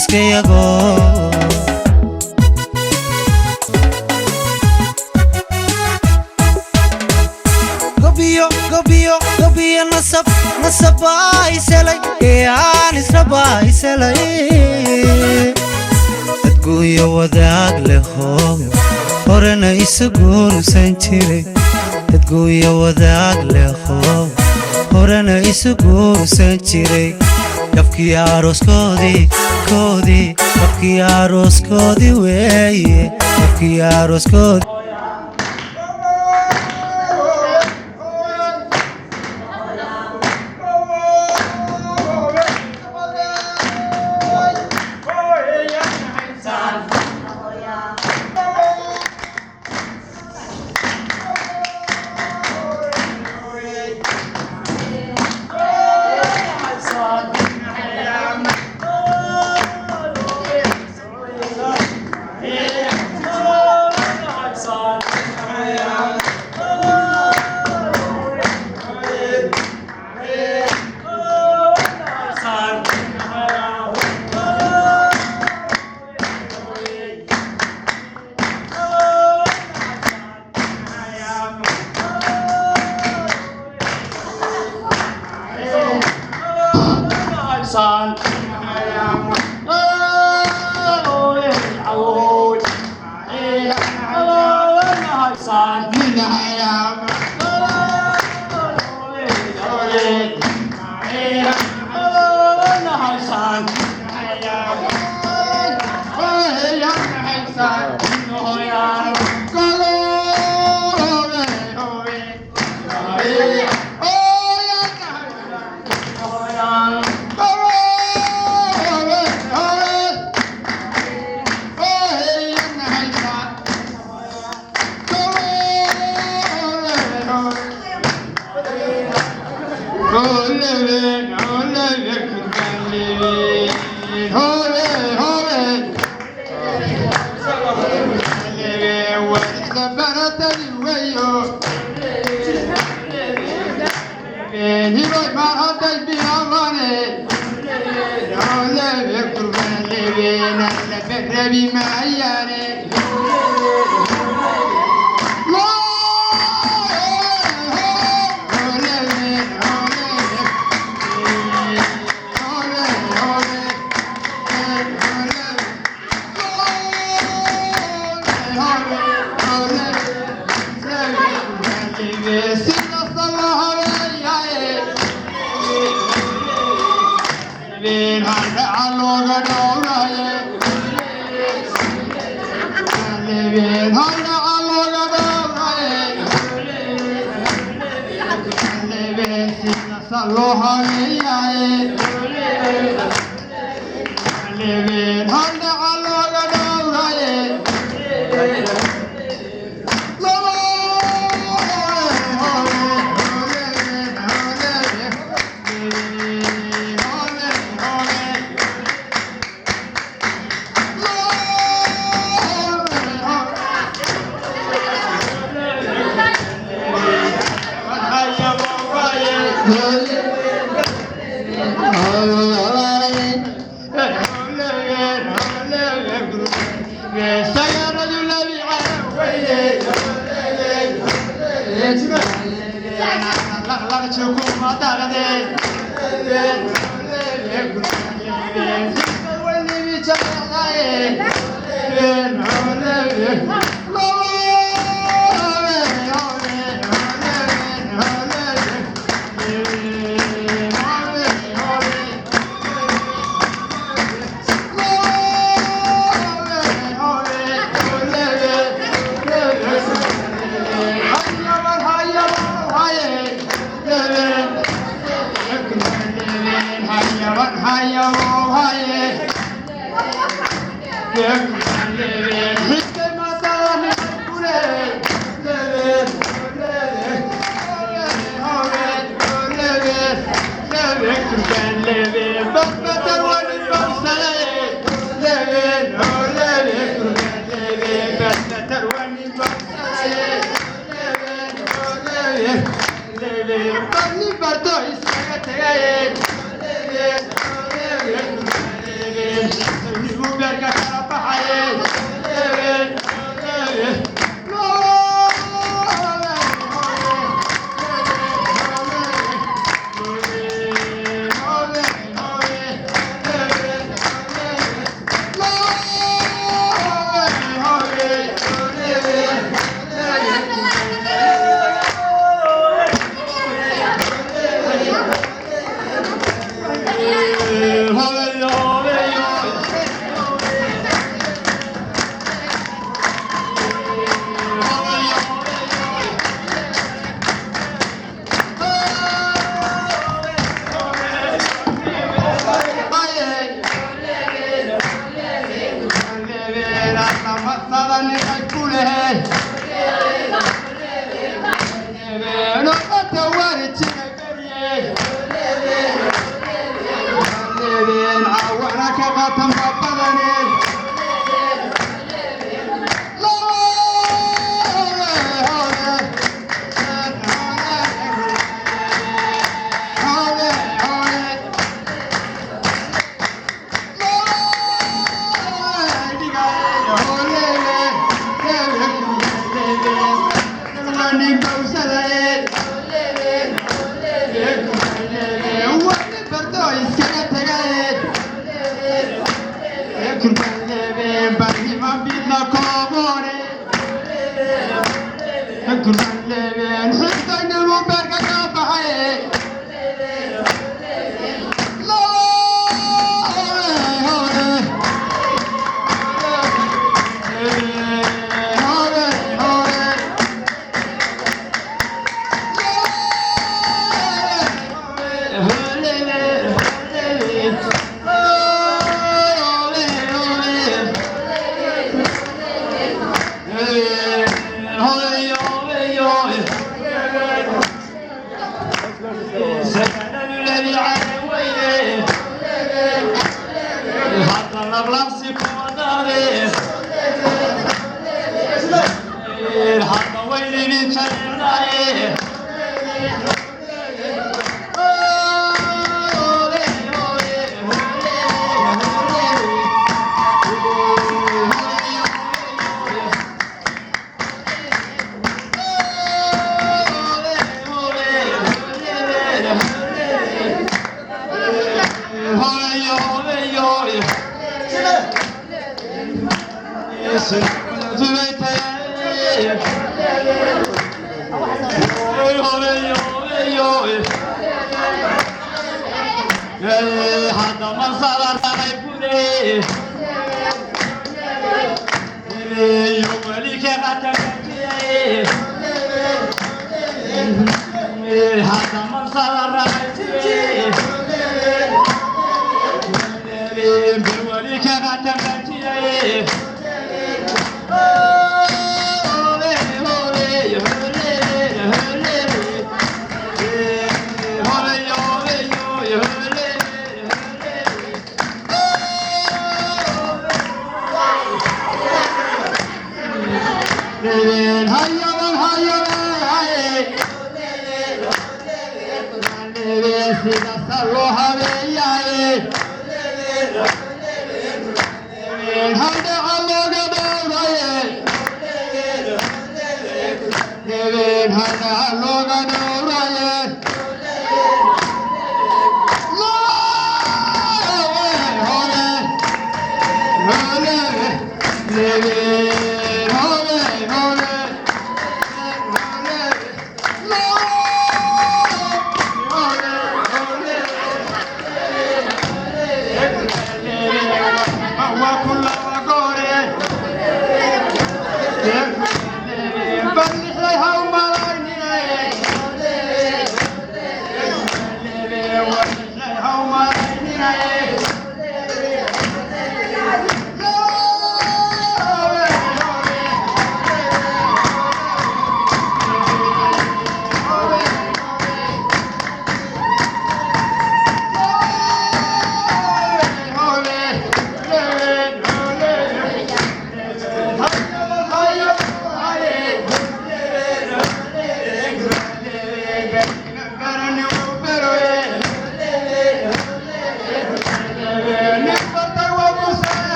arooskayago gobiyo nasabaiselay aan israbaiselay dadguyo wadaag leho horena isuguursan jiray dadguyo wadaag leho horena isuguursan jiray gabkii arooskoodii weeye gabkii arooskoodii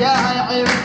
يا عيني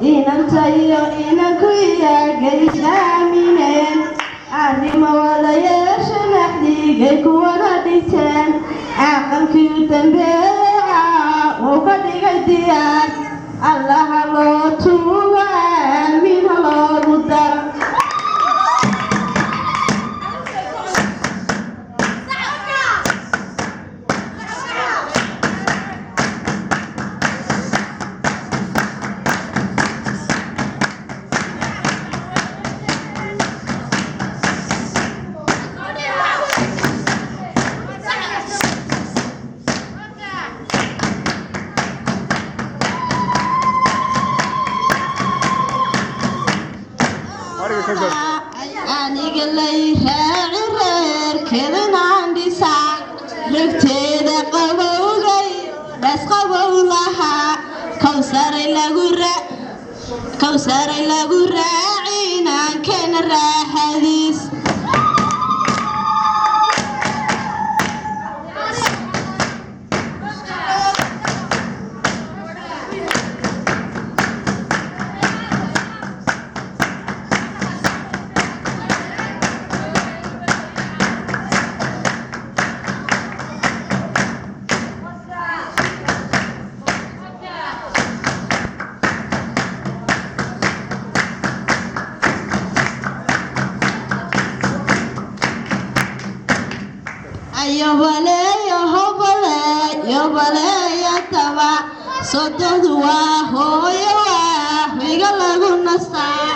inantayo inankuya gayshaamineen arrimo wadayaasha naxdigay kuwada dhinteen aqalkii u dambeeya uu ka dhigay diyaar allaha loo tuuga aamin ha loogu daro aniga lay raaci reerkeedanaan dhisaa ragteeda qabowgay lasqabow lahaa kawsaray lagu raaci inaankena raaxadiis yobaleyataba sododu waa hooyo waa wiga lagu nastaa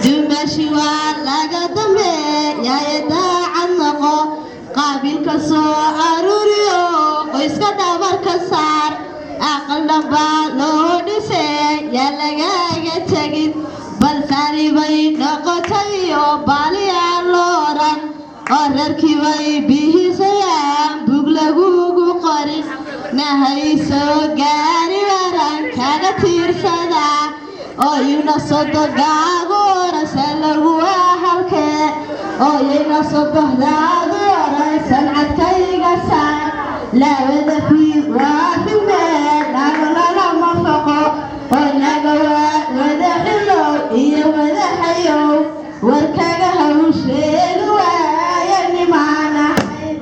dumashi waa laga dambeeyaye daacad noqo qaabilka soo aruuriyo qoyska dhabarka saar aqal dhambaa loo dhisee yaa lagaaga tegin bal tani bay noqotayo baaliyaa looran oo reerkii bay bihisayaan bug lagugu qorin nahaysoo gaari waran kaga tiirsadaa oo yuna sodogaagu orasa lagu halkee oo yuna sodohdaadu oran sancadkayga saar laawada fiid waa fimee naga lalama foqo oo naga waa wada xilow iyo wada hayow warkaga hawsheedu waaya nimaanahay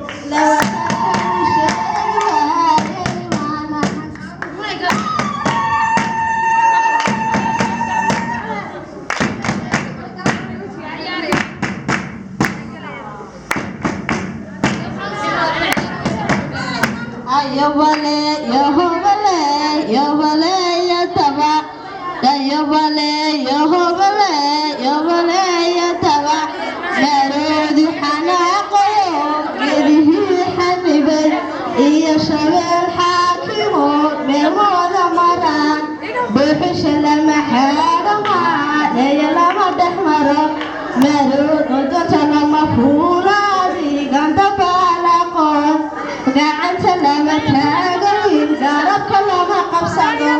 yobaleyataba naroodi xanaaqayo gedihii xanibay iyo shabeel xaakimo meelmooda maraan buuxisha lama xeedhamaa eeya lama dhex maro marood odota lama fuulaadi ganda baalaqoon gacanta lama taagayn garabka lama qabsado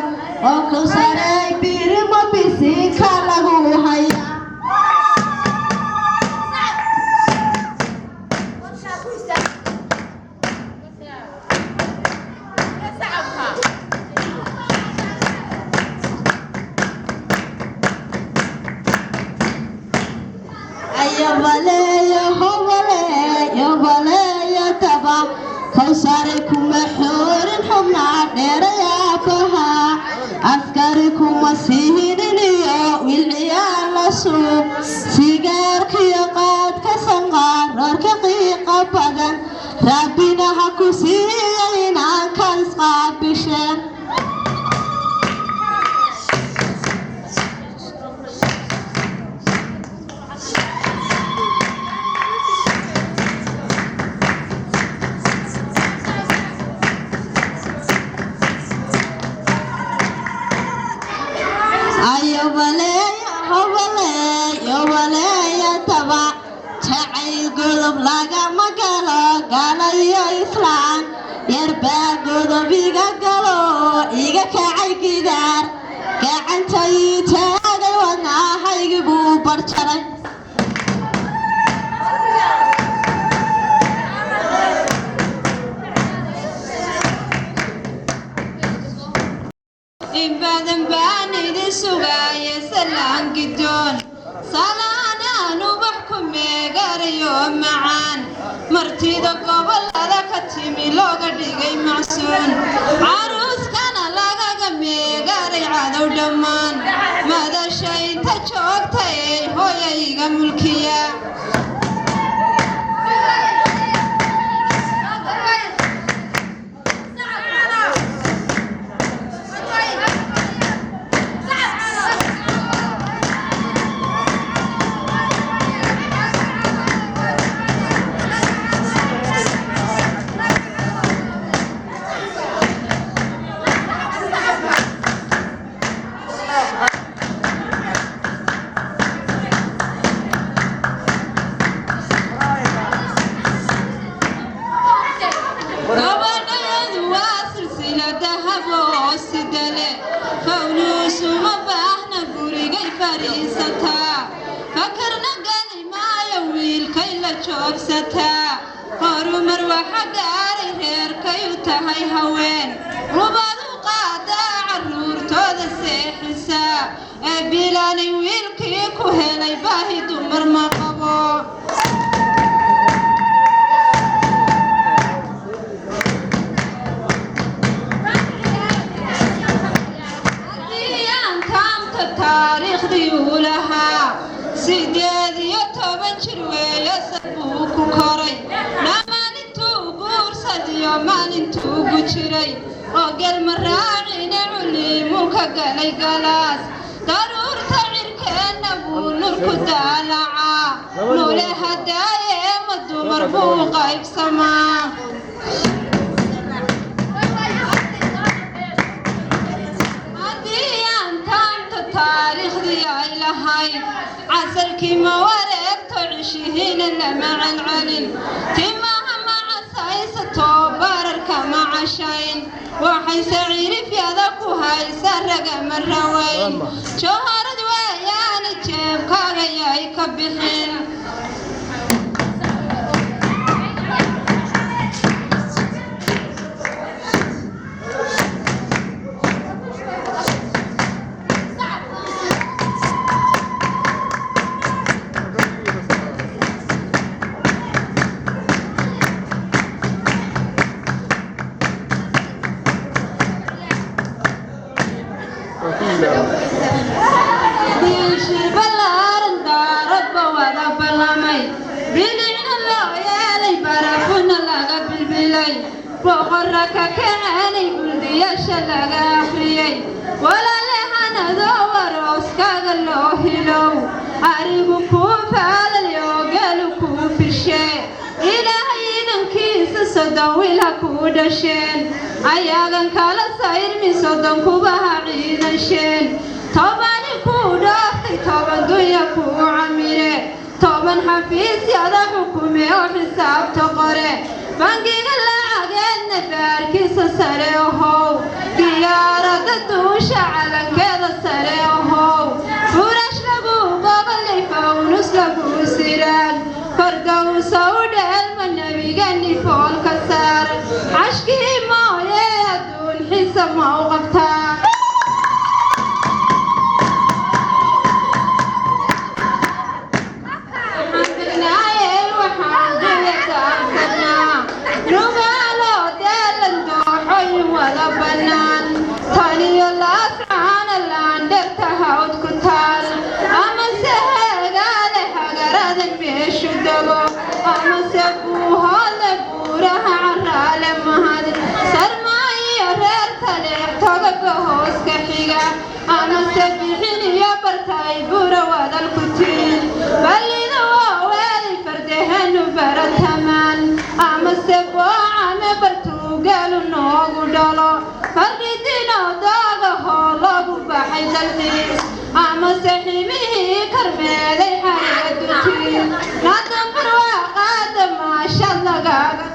oo ku saray birimo bisiinka lagu hayaa yobaleyataba kawsaray kuma xoorin xubnaa dheerayaakaha askari kuma siinin iyo wilciyaa la suuq sigaarkiyo qaadka sanqaar roorka qiiqa badan rabbina ha ku siiya inaanka isqaabisheen yobaleyataba jacayl godob lagama galo galayo islaan yarbaa godob iga galo iga kacay gidaar gacantay taagay wadnaahaygi buu barjaray إن بعدن باني دي سوايا سلام قدون صلانا نبحكم ميقار يوم معان مرتيدا قبل هذا كتيمي لوغا ديغي معسون عروس كان لاغا ميقار عادو دمان ماذا شيء تشوكتاي هو ييغا ملكيا فكرنا قالي ما يويل كي لا جوبستا هرمر وحقاري غير كي تهي هوين وبعدو قادا عرور تود السيحسا بلاني ويل كي كوهلي باهي دمر ما قبو تاريخ ديولها سيداد يتوبن شروي يسبوك كوري نمان انتو قرصد يومان انتو قشري وقال مراعين علموك قالي قلاس ضرور تعير كان نبول الكدالعا نولها دايم الدو مرفوقة بسما تاريخ ضياء لهاي عسل كيما ورق تعيشين مع العلن تماها مع سايسة بارك مع شاين وحي سعير في ذاك وهاي سرق مرة وين شهر دويان الجيب كاغا يكبحين ديشي بلارن دارب وذا بلامي بلعن الله يالي برافونا لغا بالبلي وغرك كعاني بلديش لغا أخريي ولا لهنا دور أسكاغ الله لو أريبو كوفال اليوغالو كوف الشيء إلهي دنكيس صدوي لكودشين أياغن كالا ساير من صدن كوبها عيدشين طبعا كوداخي طبعا دويا كو عميري طبعا حفيز يادا حكومي وحساب تقري بانقيق اللاعقين نفاركيس سريوهو قيارة الدوشة على كذا سريوهو فراش لقو بابا اللي فونس لقو سيران فردو سود المنبي قني فول كسار عشقي ما يهدون حسب موقفتها ولا بنان تاني الأسران اللي عندك تهود كتال أما سهل حجرات بيش دبو أما سبوها لبورها عرال مهد سرماي رير تليح توقف هوس كحيقة أما سبيحين يبرتاي بورا ودا الكتيل بلي دوا ويلي فردهن برتمان أما سبوا عم برتو قالوا نوغو دالو فردينا داغا هولو بحي دلتيس أما سحيمه كرمالي حرية دوتيل نادم برواقات ما شاء الله غاغا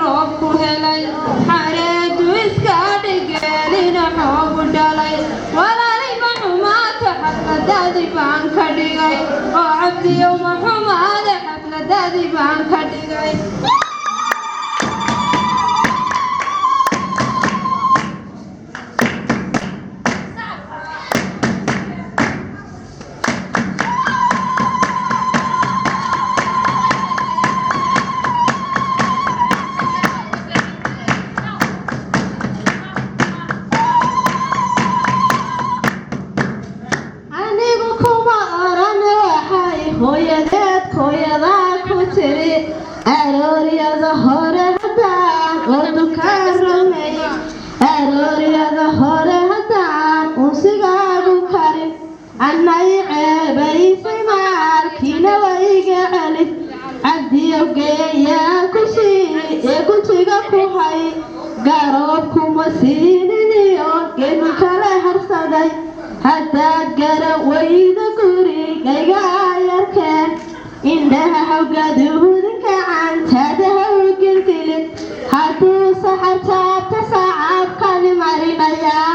roobku helay xareedu iska dhigeelina xoogu dhalay walaalay ma xumaata xafladadii baan ka dhigay oo cabdiyow ma xumaada xafladadii baan ka dhigay Arooriyada hore haddaan unsigaagu karin annay ceebaysay maalkiina wayga celin cabdiyow geeyaa ku sii ee guntiga ku hay garoobkuma siininiyo geedi kale harsaday haddaad garan weyda gurigayga ayarkeen indhaha hawgaduudinka cantaada hawgilgilin hadduu saxartaabta sacaabkani marinayaa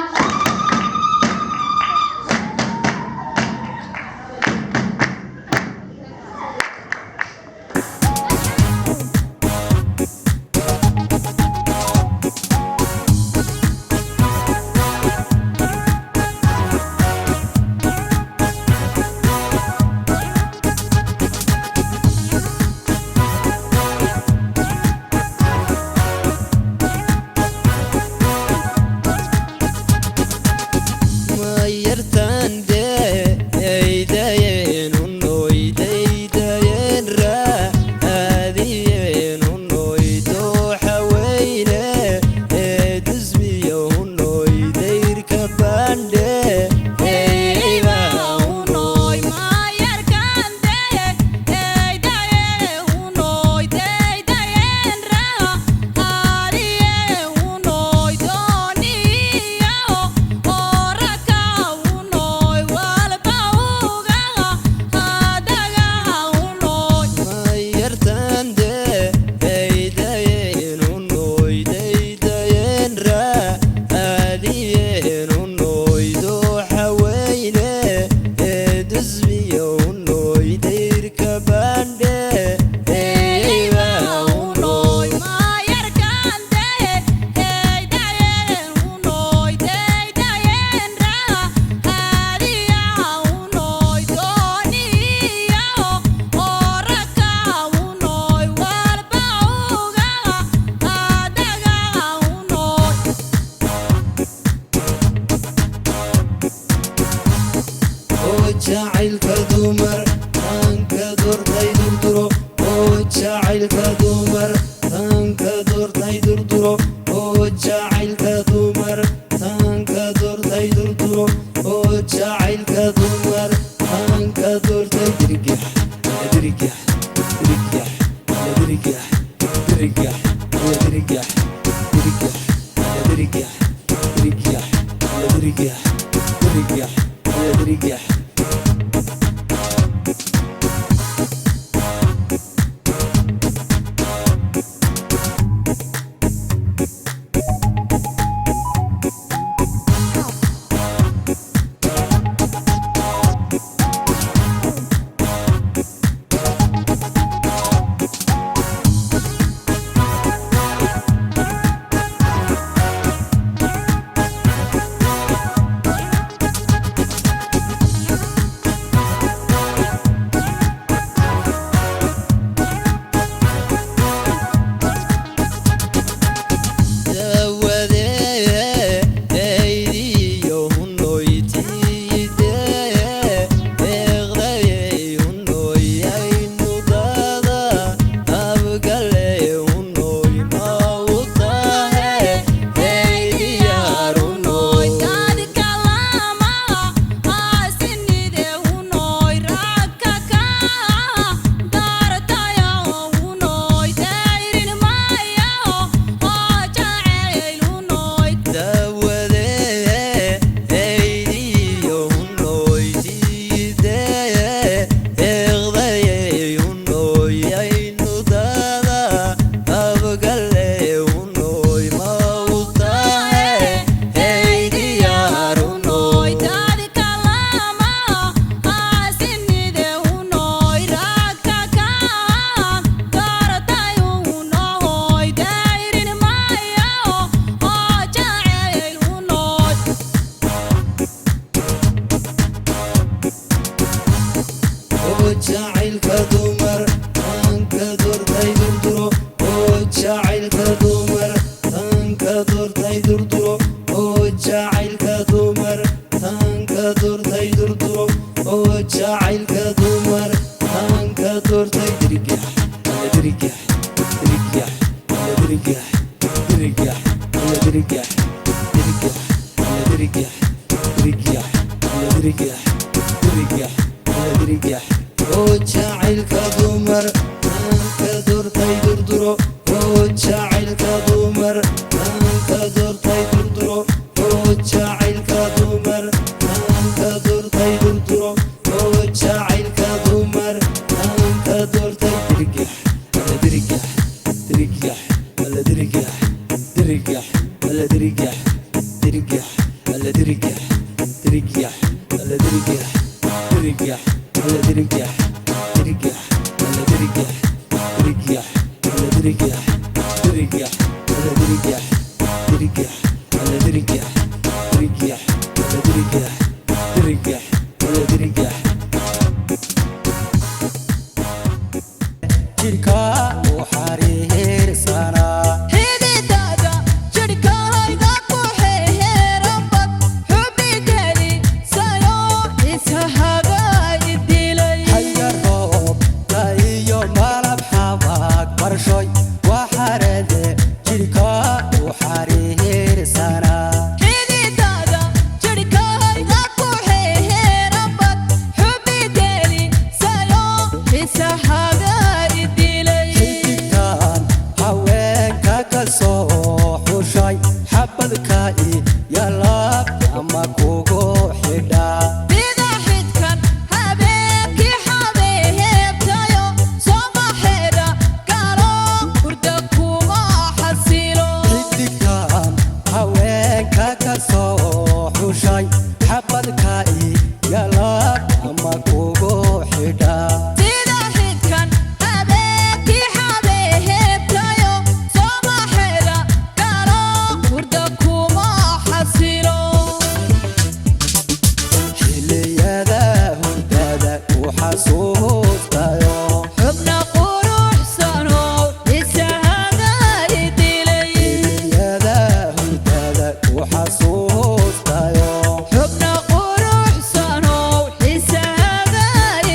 jacaylka dumar tanka doortay durduro oo jacaylka dumar tanka doortay durduro oo jacaylka dumar tanka doortay durduro oo jacaylka dumar tanka doortay dirgax dirgax dirgax dirgax dirgax dirgax dirgax dirgax dirgax dirgax dirgax dirgax وجعلك دمر أنك دورتي دردرو وجعلك دمر أنك دورتي دردرو وجعلك دمر أنك دورتي دردرو وجعلك دمر أنك دورتي درجح درجح درجح درجح درجح درجح درجح درجح درجح درجح درجح درجح وجعلك دمر أنك دورتي دردرو وجعلك دمر أنك دورتي دردرو وجعلك دمر أنك دورتي دردرو وجعلك دمر أنك دورتي درجح درجح درجح ولا درجح درجح ولا درجح درجح ولا درجح درجح ولا درجح درجح ولا درجح درجح ولا درجح درجح ولا درجح درجح ولا درجح درجح ولا درجح درجح ولا درجح درجح ولا درجح jirka u xariirsana hididada jirkayga ku xeerabad xubigeli sayo isahaga idilay haya roob iyo malab xabag barshoy waxarade jirka u xariirsana hididada jirkayga ku xeerabad xubigeli sayo isahaga idilay xidigtaan haweenka ka soo xushay xabadka iyo laab ama kugu xidha sida xidkan habeenkii xabeebtayo somaxeedha galo hurda kuma xasilo xidigtaan haweenka ka soo xushay xabadka iyo laab ama kugu xidha sida xidkan habeenkii xabeebtayo somaxeedha galo hurda kuma xasilo xilliyada hurdada u xasuustayo xubna quruxsano isahaga idilay xilliyada hurdada u xasuustayo xubna quruxsano isahaga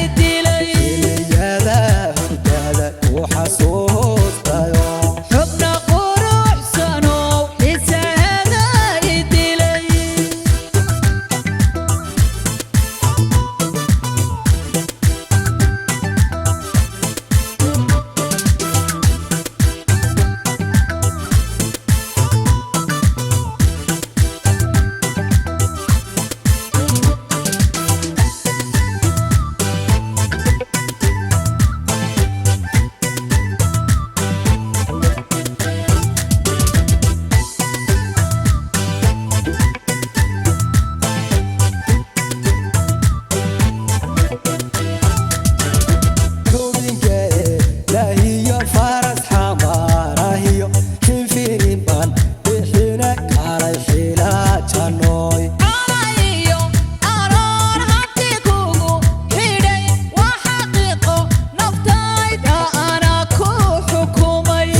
idilay xilliyada hurdada u xasuustayo xubna quruxsano isahaga idilay lahiyo faras xamaarahiyo xinfirin baan bixina kalay xila janoy calayo aroor hanti kugu xidhay waa xaqiiqo naftayda ana ku xukumay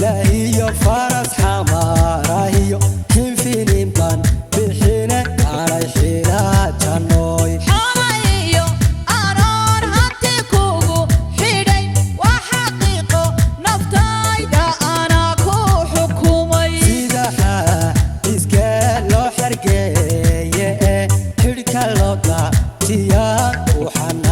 lahiyo faras xamaarahiyo xinfirin baan bixina kalay xila janoy calayo aroor hanti kugu xidhay waa xaqiiqo naftayda ana ku xukumay sidaha iska loo xergeeye xidhka loo daatiya u xan